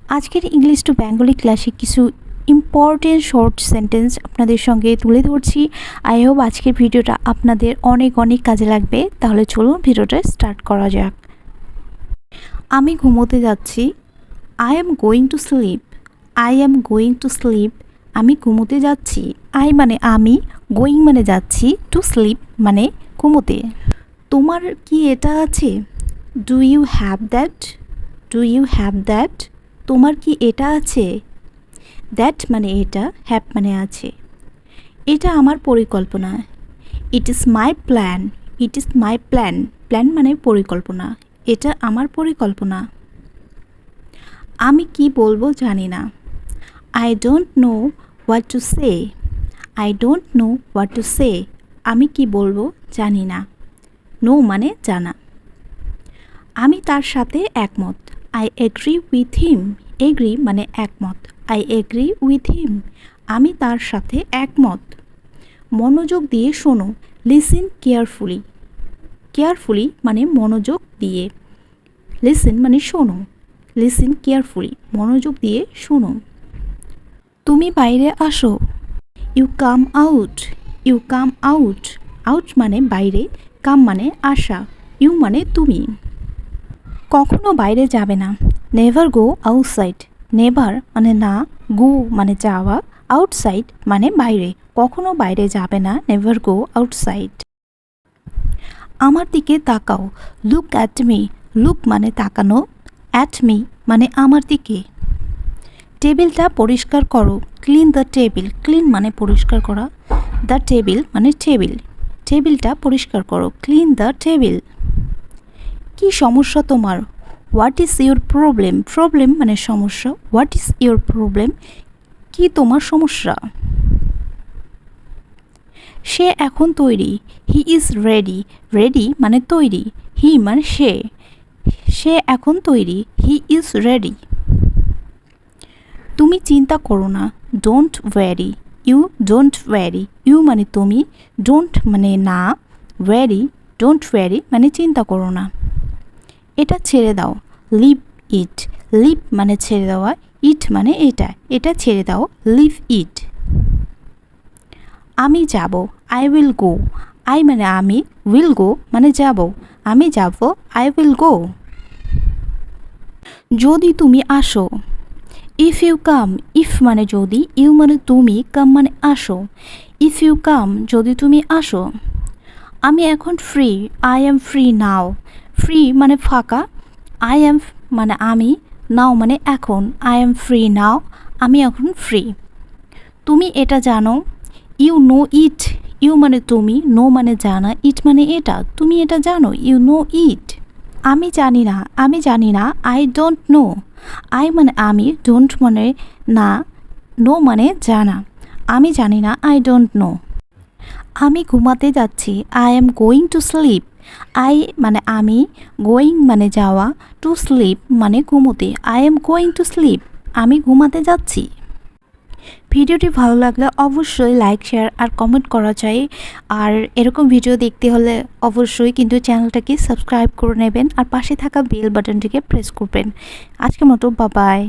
আজকের English to Bengali ক্লাসে কিছু ইম্পর্টেন্ট শর্ট সেন্টেন্স আপনাদের সঙ্গে তুলে ধরছি। আই হোপ আজকের ভিডিওটা আপনাদের অনেক কাজে লাগবে। তাহলে চলুন ভিডিওটা স্টার্ট করা যাক। আমি ঘুমোতে যাচ্ছি। I am going to sleep. I am going to sleep. আমি ঘুমোতে যাচ্ছি। আই মানে আমি, গোয়িং মানে যাচ্ছি, টু স্লিপ মানে ঘুমোতে। তোমার কি এটা আছে? Do you have that? Do you have that? তোমার কি এটা আছে? দ্যাট মানে এটা, হ্যাভ মানে আছে। এটা আমার পরিকল্পনা। It is my plan. It is my plan. Plan মানে পরিকল্পনা। এটা আমার পরিকল্পনা। আমি কি বলবো জানি না। I don't know what to say. I don't know what to say. আমি কি বলবো জানি না। নো মানে জানা। আমি তার সাথে একমত। I agree with him. Agree মানে একমত। I agree with him. আমি তার সাথে একমত। মনোযোগ দিয়ে শোনো। Listen carefully. কেয়ারফুলি মানে মনোযোগ দিয়ে। লিসেন মানে শোনো। লিসেন কেয়ারফুলি মনোযোগ দিয়ে শোনো। তুমি বাইরে আসো। You come out. You come out. Out মানে বাইরে, কাম মানে আসা, ইউ মানে তুমি। কখনো বাইরে যাবে না। Never go outside. নেভার মানে না, গো মানে যাওয়া, আউটসাইড মানে বাইরে। কখনো বাইরে যাবে না, নেভার গো আউটসাইড। আমার দিকে তাকাও। Look at me. লুক মানে তাকানো, অ্যাট মি মানে আমার দিকে। টেবিলটা পরিষ্কার করো। Clean the table. ক্লিন মানে পরিষ্কার করা, দ্য টেবিল মানে টেবিল। টেবিলটা পরিষ্কার করো। Clean the table. কি সমস্যা তোমার? What is your problem? Problem মানে সমস্যা। What is your problem? কি তোমার সমস্যা? সে এখন তৈরি। He is ready. রেডি মানে তৈরি, হি মানে সে। সে এখন তৈরি। He is ready. তুমি চিন্তা করো না। Don't worry. You don't worry. You মানে তুমি, ডোন্ট মানে না, ওয়ারি ডোন্ট ওয়ারি মানে চিন্তা করো না। এটা ছেড়ে দাও। লিভ ইট। লিভ মানে ছেড়ে দেওয়া, ইট মানে এটা। এটা ছেড়ে দাও, লিভ ইট। আমি যাব। I will go. আই মানে আমি, উইল গো মানে যাব। আমি যাব, আই উইল গো। যদি তুমি আসো। If you come. ইফ মানে যদি, ইউ মানে তুমি, কাম মানে আসো। ইফ ইউ কাম যদি তুমি আসো। আমি এখন free. I am free now. Free মানে ফাঁকা, আই এম মানে আমি, নাও মানে এখন। I am free now. আমি এখন ফ্রি। তুমি এটা জানো। You know it. ইউ মানে তুমি, নো মানে জানা, ইট মানে এটা। তুমি এটা জানো, ইউ নো ইট। আমি জানি না। আমি জানি না, আই ডোন্ট নো। আই মানে আমি, ডোন্ট মানে না, নো মানে জানা। আমি জানি না, আই ডোন্ট নো। আমি ঘুমাতে যাচ্ছি। I am going to sleep. I মানে আমি, গোয়িং মানে যাওয়া, টু স্লিপ মানে ঘুমোতে। I am going to sleep. আমি ঘুমাতে যাচ্ছি। ভিডিওটি ভালো লাগলে অবশ্যই লাইক, শেয়ার আর কমেন্ট করা চাই। আর এরকম ভিডিও দেখতে হলে অবশ্যই কিন্তু চ্যানেলটাকে সাবস্ক্রাইব করে নেবেন আর পাশে থাকা বেল বাটনটিকে প্রেস করবেন। আজকের মতো বাই।